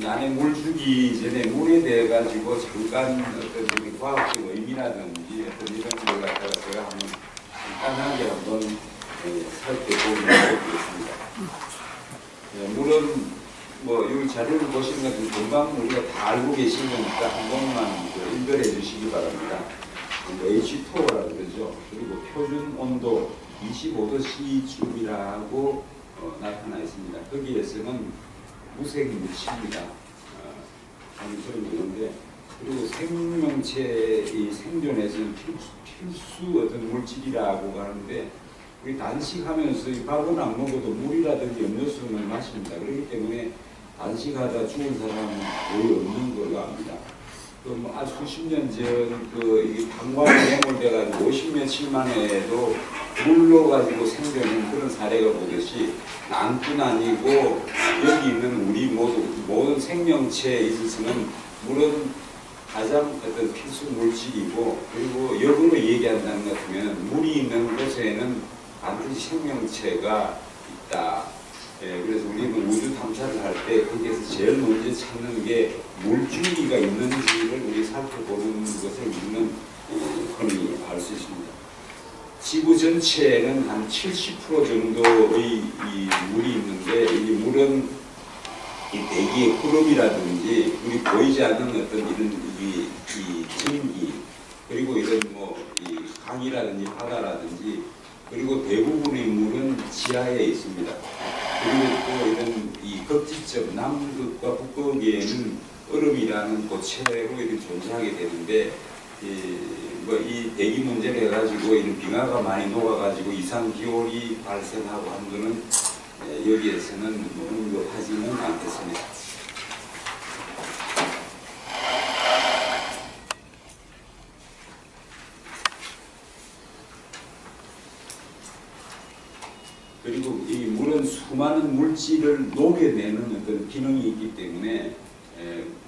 안에 물 주기 전에 물에 대해 가지고 잠깐 어떤 과학적 의미라든지 어떤 이런 걸 갖다가 제가 한번 간단하게 한번 살펴보도록 하겠습니다. 물은 뭐 여기 자료를 보시는 것은 금방 우리가 다 알고 계신 거니까 한 번만 인별해 주시기 바랍니다. H2O라고 그러죠. 그리고 표준 온도 25도 C쯤이라고 나타나 있습니다. 거기에서는 무색 물질입니다. 하는 소리 있는데, 그리고 생명체의 생존에서는 필수 어떤 물질이라고 하는데, 우리 단식하면서 밥은 안 먹어도 물이라든지 음료수는 마십니다. 그렇기 때문에 단식하다 죽은 사람은 거의 없는 걸로 압니다. 수십 년 전 방광이 매몰돼가지고 50며칠 만에도 물로 가지고 생존한 그런 사례가 보듯이 남뿐 아니고 여기 있는 우리 모든 생명체에 있어서는 물은 가장 어떤 필수 물질이고, 그리고 역으로 얘기한다는 것 같으면 물이 있는 곳에는 반드시 생명체가 있다. 그래서 우리는 우주 탐사를 할 때 거기에서 제일 먼저 찾는 게 물줄기가 있는지를 우리 살펴보는 것을 우리는 흔히 알 수 있습니다. 지구 전체에는 한 70% 정도의 이 물이 있는데, 이 물은 이 대기의 구름이라든지 우리 보이지 않는 어떤 이런 이 전기, 그리고 이런 이 강이라든지 바다라든지, 그리고 대부분의 물은 지하에 있습니다. 그리고 또 이런 이 극지점 남극과 북극에는 얼음이라는 고체로 이렇게 존재하게 되는데, 이 대기 문제를 해가지고 이런 빙하가 많이 녹아가지고 이상 기온이 발생하고 하는 거는 여기에서는 언급하지는 않겠습니다. 그리고 이 물은 수많은 물질을 녹여내는 어떤 기능이 있기 때문에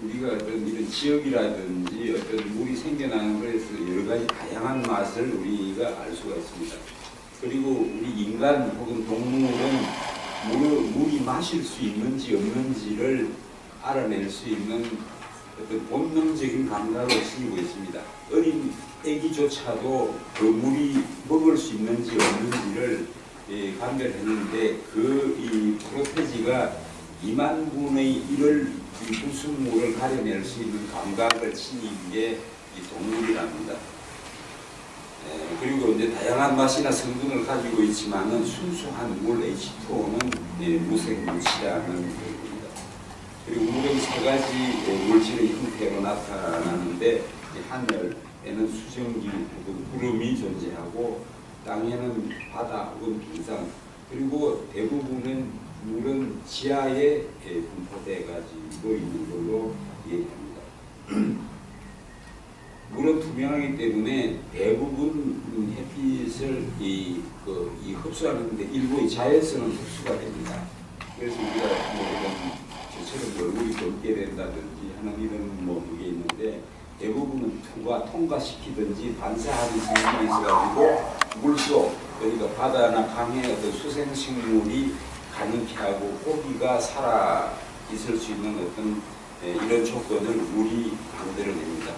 우리가 어떤 이런 지역이라든지 어떤 물이 생겨나는 것에서 여러 가지 다양한 맛을 우리가 알 수가 있습니다. 그리고 우리 인간 혹은 동물은 물이 마실 수 있는지 없는지를 알아낼 수 있는 어떤 본능적인 감각을 지니고 있습니다. 어린 애기조차도 그 물이 먹을 수 있는지 없는지를 감별했는데, 이 프로테지가 2만 분의 1을 부순물을 가려낼 수 있는 감각을 지닌 게 이 동물이랍니다. 그리고 이제 다양한 맛이나 성분을 가지고 있지만은 순수한 물 H2O는 무색 물질이라는 것입니다. 그리고 물은 세 가지 물질의 형태로 나타나는데, 하늘에는 수증기 혹은 구름이 존재하고, 땅에는 바다 혹은 빙상, 그리고 대부분은 물은 지하에 분포돼 가지고 있는 걸로 얘기합니다. 물은 투명하기 때문에 대부분 햇빛을 흡수하는데 일부 자외선은 흡수가 됩니다. 그래서 우리가 이런 저처럼 얼굴이 붉게 된다든지 하는 이런 그게 있는데, 대부분은 통과시키든지 반사하는 성질이 있어가지고 물속, 그러니까 바다나 강의 어떤 수생식물이 가능케 하고 고기가 살아 있을 수 있는 어떤 이런 조건을 물이 만들어냅니다.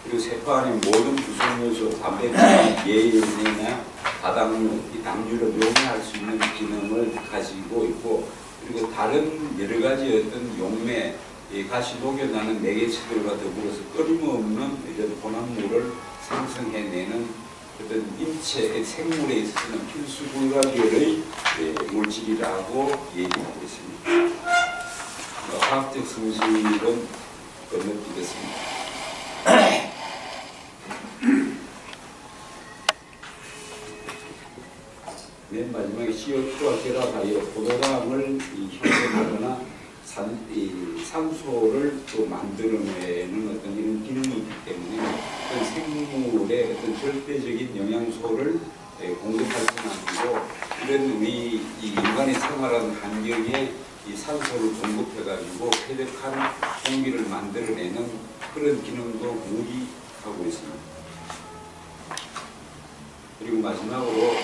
그리고 세포 안의 모든 구성요소, 단백질, 예연이나 다당류, 이 당류를 용해할 수 있는 기능을 가지고 있고, 그리고 다른 여러 가지 어떤 용매, 가시 녹여나는 매개체들과 더불어서 끊임없는 이런 혼합물을 생성해내는 어떤 인체, 생물에 있어서는 필수 불가결의 물질이라고 얘기하고 있습니다. 화학적 성질은 건너뛰겠습니다. 맨 마지막에 CO2와 결합하여 포도당을 형성하거나 산소를 또 만들어내는 어떤 이런 기능이 있기 때문에 어떤 생물의 어떤 절대적인 영양소를 공급할 수는 아니고, 이런 우리 이 인간의 생활하는 환경에 이 산소를 공급해가지고 쾌적한 공기를 만들어내는 그런 기능도 물이 하고 있습니다. 그리고 마지막으로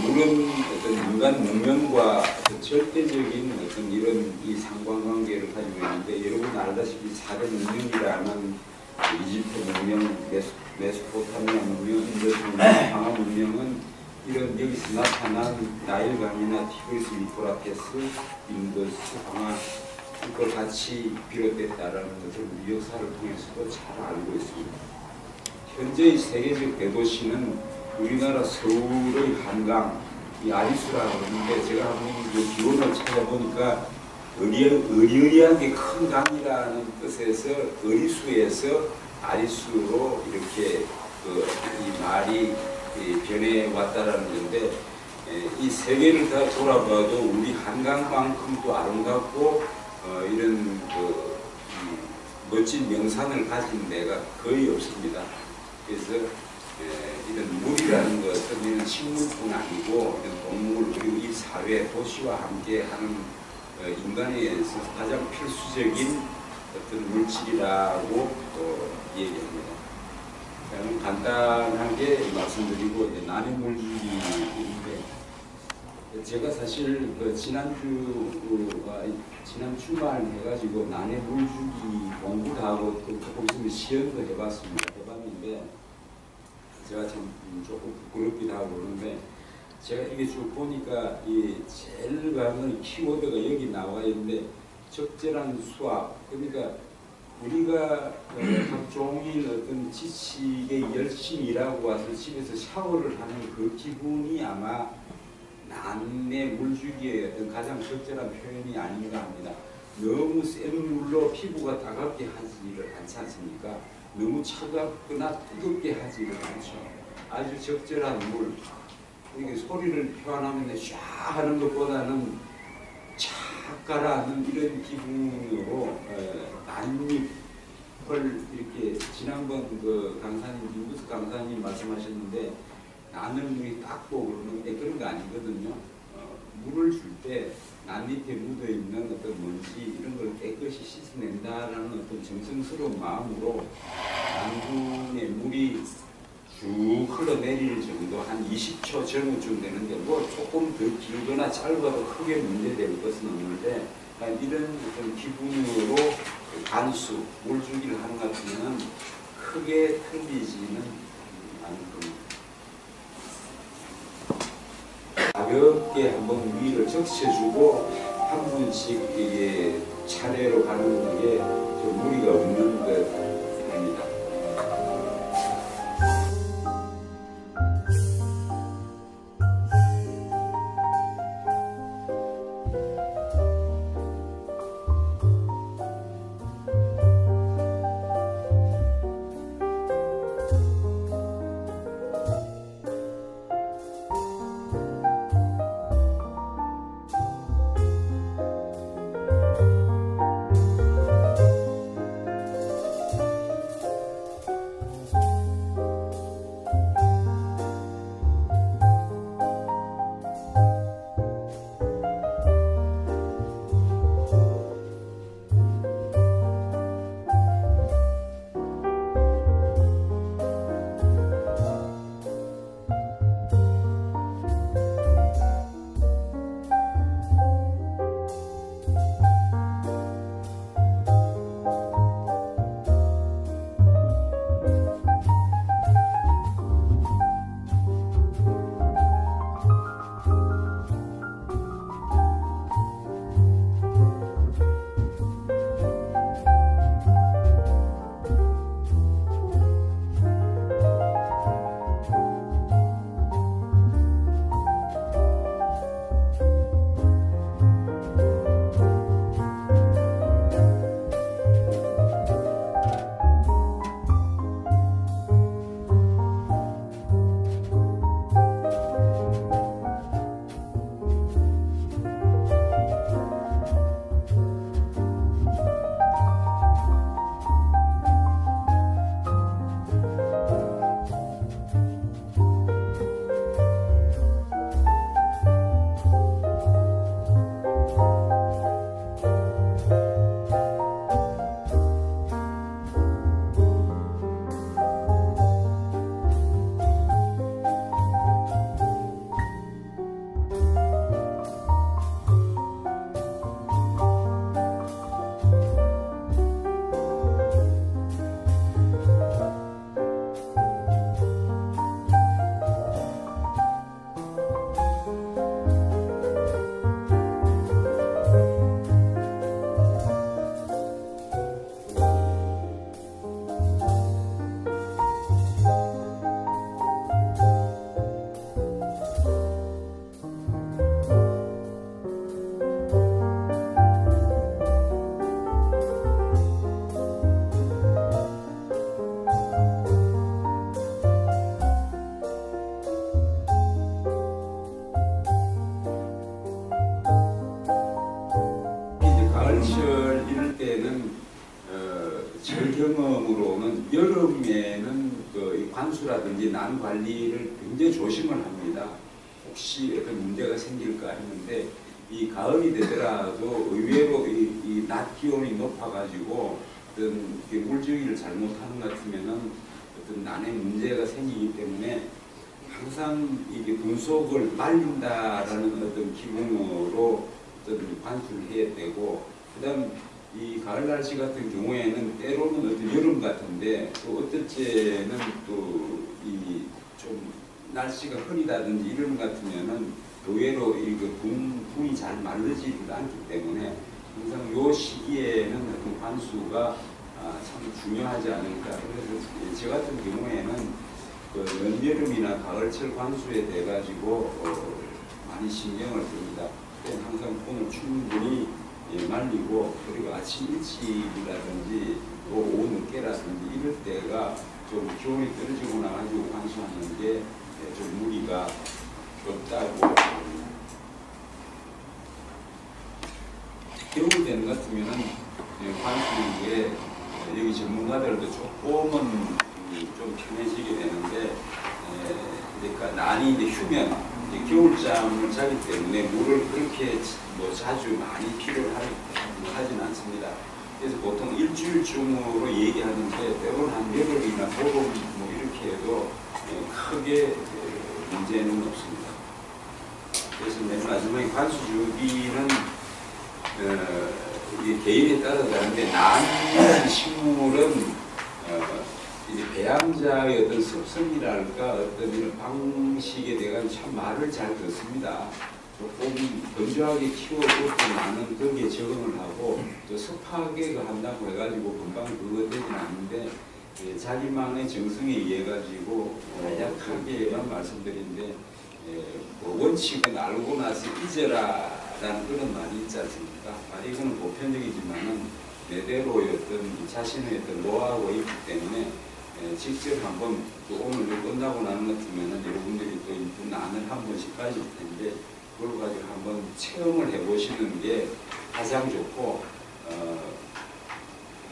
물은 어떤 인간 문명과 절대적인 어떤 이런 이 상관관계를 가지고 있는데, 여러분 알다시피 4대 문명이라는 이집트 문명, 메소포타미아 문명, 인도스 문명, 방아 문명은 이런 여기서 나타난 나일강이나 티그리스, 유프라테스, 인도스, 방아 이걸 같이 비롯됐다라는 것을 우리 역사를 통해서도 잘 알고 있습니다. 현재의 세계적 대도시는 우리나라 서울의 한강, 이 아리수라고 하는데, 제가 한번 그 기원을 찾아보니까 의리의리하게 큰 강이라는 뜻에서 어리수에서 아리수로 이렇게 이 말이 변해왔다라는 건데, 이 세계를 다 돌아봐도 우리 한강만큼도 아름답고 이런 멋진 명산을 가진 데가 거의 없습니다. 그래서 이런 물이라는 것은 이런 식물뿐 아니고 이런 동물, 그리고 이 사회, 도시와 함께 하는 인간에 의해서 가장 필수적인 어떤 물질이라고 얘기합니다. 저는 간단하게 말씀드리고 난해물질인데, 제가 사실 지난 주말 해가지고 난해물주기 공부도 하고 조금 시연도 해봤는데, 제가 참 조금 부끄럽기도 하고 그러는데, 제가 이게 쭉 보니까 이 제일 강한 키워드가 여기 나와 있는데, 적절한 수압. 그러니까 우리가 하루 종일 어떤 지치게 열심히 일하고 와서 집에서 샤워를 하는 그 기분이 아마 난내 물주기의 어떤 가장 적절한 표현이 아닌가 합니다. 너무 센 물로 피부가 따갑게 하지를 않지 않습니까? 너무 차갑거나 뜨겁게 하지를 않죠. 아주 적절한 물. 이게 소리를 표현하면 샤 하는 것보다는 착 가라앉는 이런 기분으로 난입을 이렇게, 지난번 그 강사님, 김부스 강사님 말씀하셨는데, 나는 물이 닦고 그러는데 그런 거 아니거든요. 물을 줄 때 난잎에 묻어있는 어떤 먼지 이런 걸 깨끗이 씻어낸다라는 어떤 정성스러운 마음으로 난분의 물이 쭉 흘러내릴 정도, 한 20초 정도쯤 되는데, 뭐 조금 더 길거나 짧아도 크게 문제될 것은 없는데, 이런 어떤 기분으로 간수, 물주기를 하는 것 같으면 크게 틀리지는 않을 겁니다. 가볍게 한번 위를 적셔주고 한 분씩 이게 차례로 가는 게 좀 무리가 없는 것. 경험으로는 여름에는 이 관수라든지 난 관리를 굉장히 조심을 합니다. 혹시 어떤 문제가 생길까 했는데 이 가을이 되더라도 의외로 이 낮 기온이 높아가지고 어떤 물주기를 잘못하는 것 같으면은 어떤 난에 문제가 생기기 때문에 항상 이게 분속을 말린다라는 어떤 기분으로 어떤 관수를 해야 되고, 그다음 이 가을 날씨 같은 경우에는 때로는 어떤 여름 같은데 또 어떨 때는 또 이 좀 날씨가 흐리다든지 이런 것 같으면은 의외로 이 분이 잘 마르지도 않기 때문에 항상 요 시기에는 어떤 관수가 참 중요하지 않을까. 그래서 저 같은 경우에는 늦여름이나 가을철 관수에 대해 가지고 많이 신경을 씁니다. 항상 손을 충분히 말리고, 그리고 아침 일찍이라든지 또 오후 늦게라든지 이럴 때가 좀 기온이 떨어지고 나가지고 관수하는 게 좀 무리가 없다고. 겨울 되는 것 같으면은 관수에 여기 전문가들도 조금은 좀 편해지게 되는데, 그러니까 난이 이제 휴면, 이제 겨울잠을 자기 때문에 물을 그렇게 뭐 자주 많이 필요로 하진 않습니다. 그래서 보통 일주일쯤으로 얘기하는데 때로는 한 열흘이나 보름 뭐 이렇게 해도 크게 문제는 없습니다. 그래서 맨 마지막에 관수 주기는 이게 개인에 따라 다른데, 난 식물은 이제 배양자의 어떤 습성이랄까 어떤 이런 방식에 대한 참 말을 잘 듣습니다. 조금 건조하게 키워도 나는 거기에 적응을 하고, 또 습하게 한다고 해가지고 금방 그거 되진 않는데, 자기만의 정성에 의해 가지고 약하게만 말씀드리는데, 원칙은 알고 나서 잊어라라는 그런 말이 있지 않습니까? 이거는 보편적이지만은 내대로의 어떤 자신의 어떤 노하우가 있기 때문에 직접 한번 또 오늘 끝나고 나는 것 같으면은 여러분들이 또 난을 한 번씩 가질 텐데, 그걸 가지고 한번 체험을 해보시는 게 가장 좋고,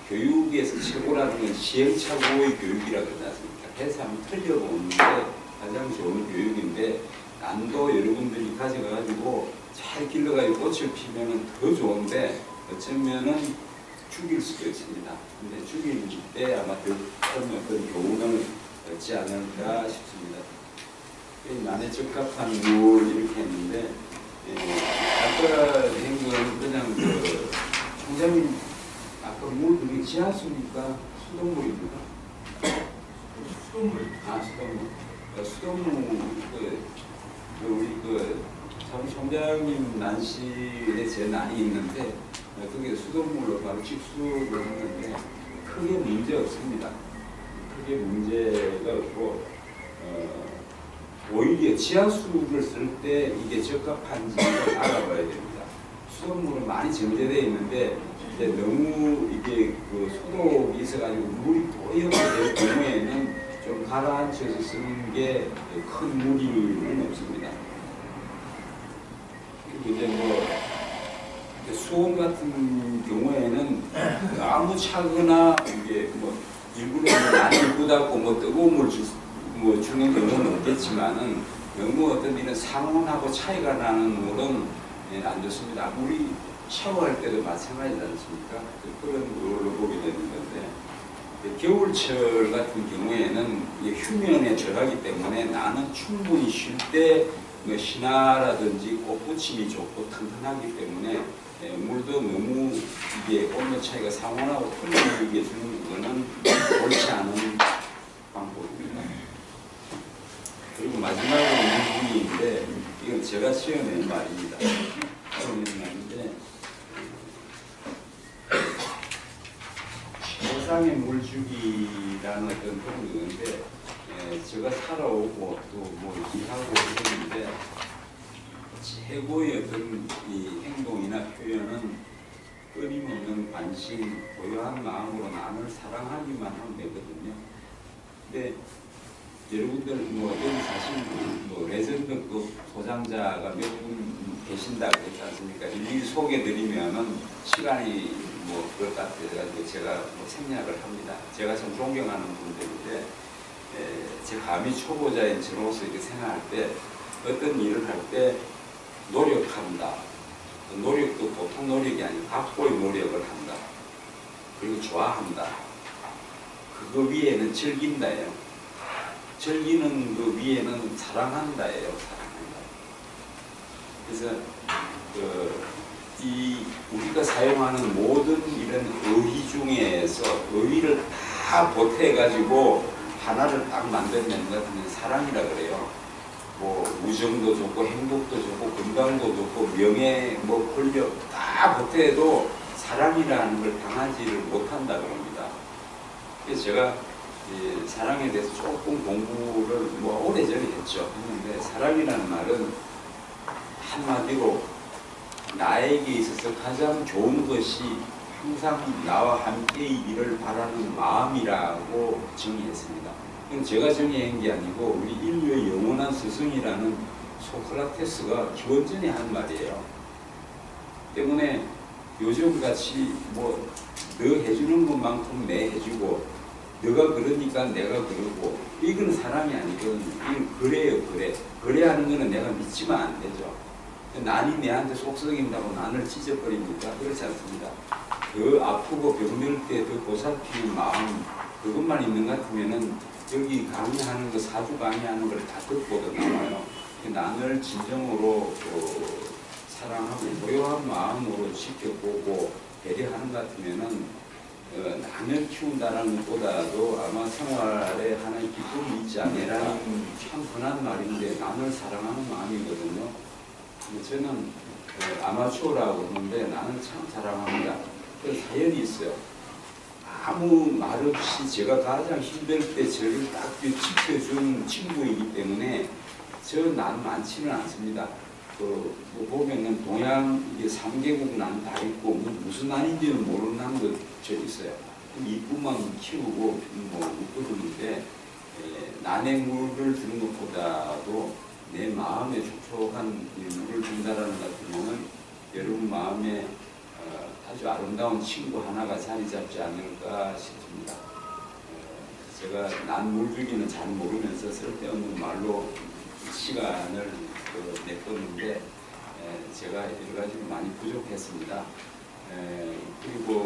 교육에서 최고라는 건 시행착오의 교육이라고 하지 않습니까? 해서 한번 틀려보는 게 가장 좋은 교육인데, 난도 여러분들이 가져가지고 잘 길러가지고 꽃을 피면은 더 좋은데 어쩌면은 죽일 수도 있습니다. 근데 죽일 때 아마 더 큰 어떤 교훈을 얻지 않을까 싶습니다. 난에 적합한 물 이렇게 했는데, 아까 한 건 그냥 총장님 아까 물 그게 지하수니까 수돗물입니다. 수돗물. 수돗물. 수돗물 우리 사무총장님 난실에 제 난이 있는데 그게 수돗물로 바로 직수를 했는데 크게 문제 없습니다. 크게 문제가 없고, 오히려 지하수를 쓸 때 이게 적합한지를 알아봐야 됩니다. 수돗물은 많이 정제되어 있는데 이제 너무 이게 소독이 있어가지고 물이 또이렇게 될 경우에는 좀 가라앉혀서 쓰는 게 큰 무리는 없습니다. 그리고 이제 수온 같은 경우에는 아무 차거나 이게 일부러 많이 부닫고 뜨거운 물 주는 경우는 없겠지만은 너무 어떤 이런 상온하고 차이가 나는 물은 안 좋습니다. 물이 샤워할 때도 마찬가지지 않습니까? 그런 걸로 보게 되는 건데, 겨울철 같은 경우에는 휴면에 절하기 때문에 나는 충분히 쉴 때 신화라든지 꽃붙임이 좋고 튼튼하기 때문에 물도 너무 이게 온도 차이가 상온하고 틀리게 주는 거는 옳지 않은 방법입니다. 그리고 마지막으로 물분인데, 이건 제가 시험낸 말입니다. 시험낸 말인데, 세상의 물주기라는 어떤 그런 건데, 제가 살아오고 또 일하고 그러는데 최고의 어떤 이 행동이나 표현은 끊임없는 관심, 고요한 마음으로 남을 사랑하기만 하면 되거든요. 근데 여러분들 여기 사실 레전드급 소장자가 몇 분 계신다고 했지 않습니까? 일일이 소개드리면은 시간이 뭐 그것 같아가지고 제가 뭐 생략을 합니다. 제가 좀 존경하는 분들인데 제 감히 초보자인 저로서 이렇게 생각할 때 어떤 일을 할 때 노력한다. 노력도 보통 노력이 아니고 각고의 노력을 한다. 그리고 좋아한다. 그거 위에는 즐긴다예요. 즐기는 그 위에는 사랑한다예요. 사랑한다. 그래서 이 우리가 사용하는 모든 이런 어휘 중에서 어휘를 다 보태가지고 하나를 딱 만들어내는 것 같으면 사랑이라 그래요. 뭐 우정도 좋고 행복도 좋고 건강도 좋고 명예 뭐 권력 다 보태도 사랑이라는 걸 당하지를 못한다 그럽니다. 그래서 제가 사랑에 대해서 조금 공부를 뭐 오래전에 했는데 사랑이라는 말은 한마디로 나에게 있어서 가장 좋은 것이 항상 나와 함께 있기를 바라는 마음이라고 정의했습니다. 이건 제가 정의한 게 아니고 우리 인류의 영원한 스승이라는 소크라테스가 기원전에 한 말이에요. 때문에 요즘같이 뭐 너 해주는 것만큼 내 해주고 너가 그러니까 내가 그러고 이건 사람이 아니거든요. 이건 거래예요. 거래. 거래하는 거는 내가 믿지만 안 되죠. 난이 내한테 속썩인다고 난을 찢어버립니까? 그렇지 않습니다. 더 아프고 병들 때 더 보살피는 마음 그것만 있는 것 같으면은 여기 강의하는 거 사주 강의하는 걸 다 듣고도 나와요. 난을 진정으로 사랑하고 고요한 마음으로 지켜보고 배려하는 것 같으면은 난을 키운다는 것보다도 아마 생활에 하나의 기쁨이 있지 않을까. 참 흔한 말인데 난을 사랑하는 마음이거든요. 저는 아마추어라고 하는데 나는 참 사랑합니다. 그 사연이 있어요. 아무 말 없이 제가 가장 힘들 때 저를 딱 지켜준 친구이기 때문에 난 많지는 않습니다. 뭐 보면은 동양 이게 3개국 난 다 있고 무슨 난인지는 모르는 난도 저 있어요. 이뿐만 키우고 뭐 그러는데 난의 물을 주는 것보다도 내 마음에 촉촉한 물을 준다라는 것 같으면 여러분 마음에 아주 아름다운 친구 하나가 자리 잡지 않을까 싶습니다. 제가 난 물 주기는 잘 모르면서 쓸데없는 말로 시간을 냈었는데 제가 여러 가지로 많이 부족했습니다. 그리고